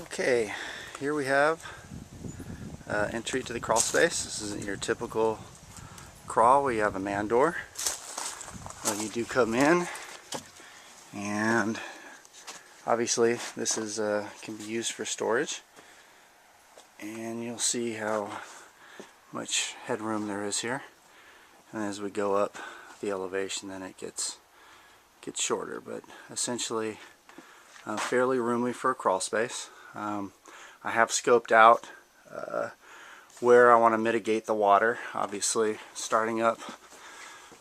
Okay, here we have entry to the crawl space. This isn't your typical crawl where you have a man door. You do come in, and obviously this is can be used for storage, and you'll see how much headroom there is here. And as we go up the elevation, then it gets shorter, but essentially fairly roomy for a crawl space. I have scoped out where I want to mitigate the water. Obviously, starting up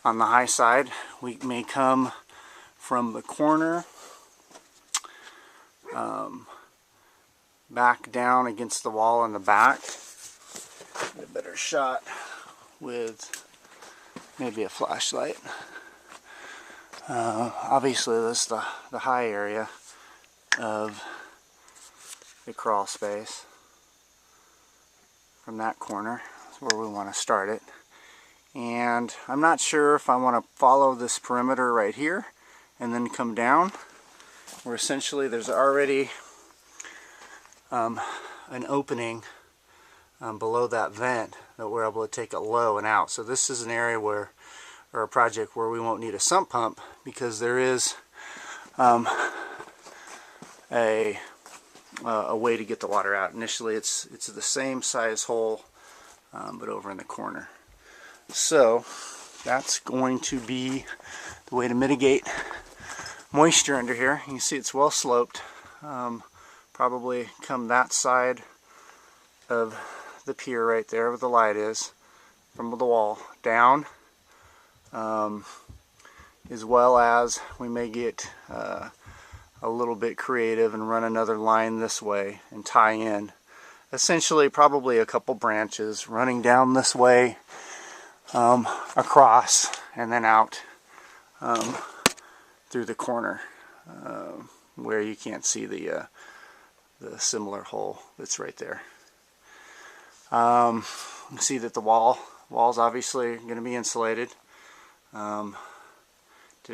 on the high side, we may come from the corner back down against the wall in the back. Get a better shot with maybe a flashlight. Obviously, this is the high area of the crawl space. From that corner is where we want to start it. And I'm not sure if I want to follow this perimeter right here and then come down, where essentially there's already an opening below that vent that we're able to take it low and out. So this is an area where, or a project where we won't need a sump pump, because there is a way to get the water out. Initially it's the same size hole, but over in the corner. So that's going to be the way to mitigate moisture under here. You can see it's well sloped. Probably come that side of the pier right there where the light is, from the wall down, as well as we may get a little bit creative and run another line this way and tie in essentially probably a couple branches running down this way, across, and then out through the corner where you can't see the similar hole that's right there. You can see that the walls obviously going to be insulated. Did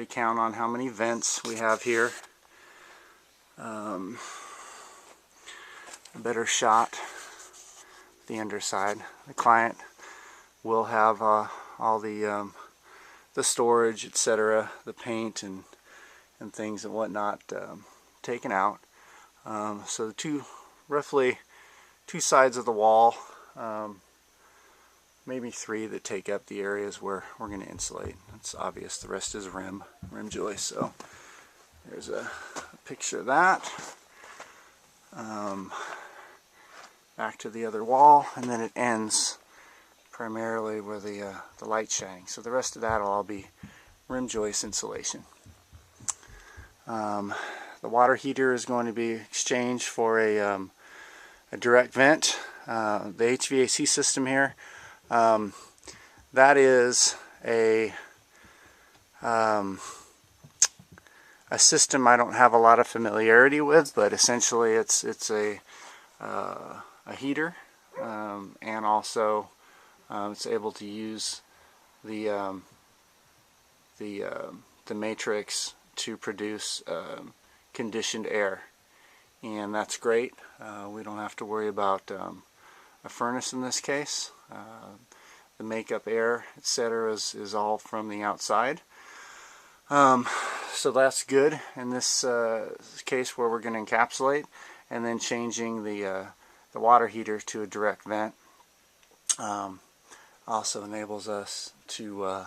a count on how many vents we have here. A better shot the underside. The client will have all the storage, etc., the paint and things and whatnot taken out. So the roughly two sides of the wall, maybe three that take up the areas where we're going to insulate. It's obvious. The rest is rim joist. So there's a picture of that. Back to the other wall, and then it ends primarily where the light's shining. So the rest of that will all be rim joist insulation. The water heater is going to be exchanged for a direct vent. The HVAC system here, that is a system I don't have a lot of familiarity with, but essentially it's a heater, and also it's able to use the matrix to produce conditioned air, and that's great. We don't have to worry about a furnace in this case. The makeup air, etc., is all from the outside. So that's good in this case where we're going to encapsulate, and then changing the water heater to a direct vent also enables us to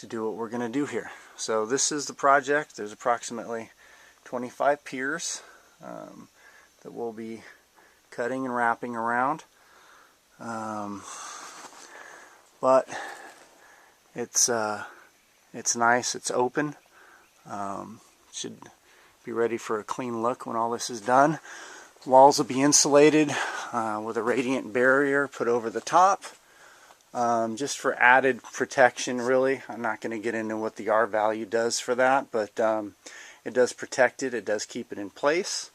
do what we're going to do here. So this is the project. There's approximately 25 piers that we'll be cutting and wrapping around, but it's nice, it's open. Should be ready for a clean look when all this is done. Walls will be insulated with a radiant barrier put over the top, just for added protection, really. I'm not going to get into what the R value does for that, but it does protect it, it does keep it in place.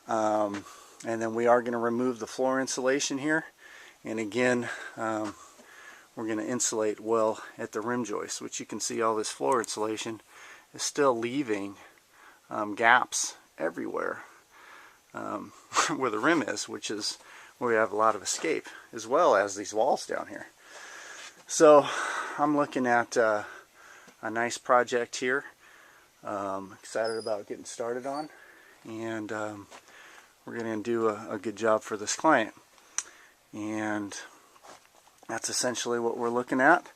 And then we are going to remove the floor insulation here, and again we're going to insulate well at the rim joist, which you can see all this floor insulation is still leaving gaps everywhere. where the rim is, which is where we have a lot of escape, as well as these walls down here. So I'm looking at a nice project here. Excited about getting started on, and we're going to do a good job for this client. And that's essentially what we're looking at.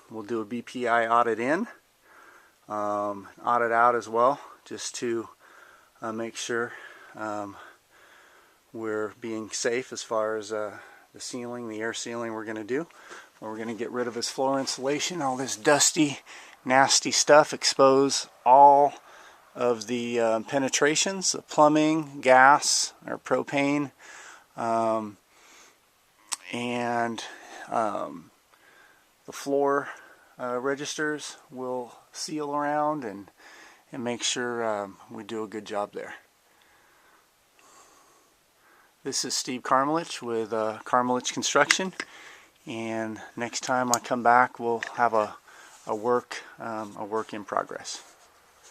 We'll do a BPI audit in, audit out as well, just to make sure we're being safe as far as the sealing, the air sealing we're going to do. We're going to get rid of his floor insulation, all this dusty, nasty stuff, expose all of the penetrations, the plumbing, gas, or propane, and the floor registers will seal around and make sure we do a good job there. This is Steve Carmelich with Carmelich Construction, and next time I come back we'll have a work in progress.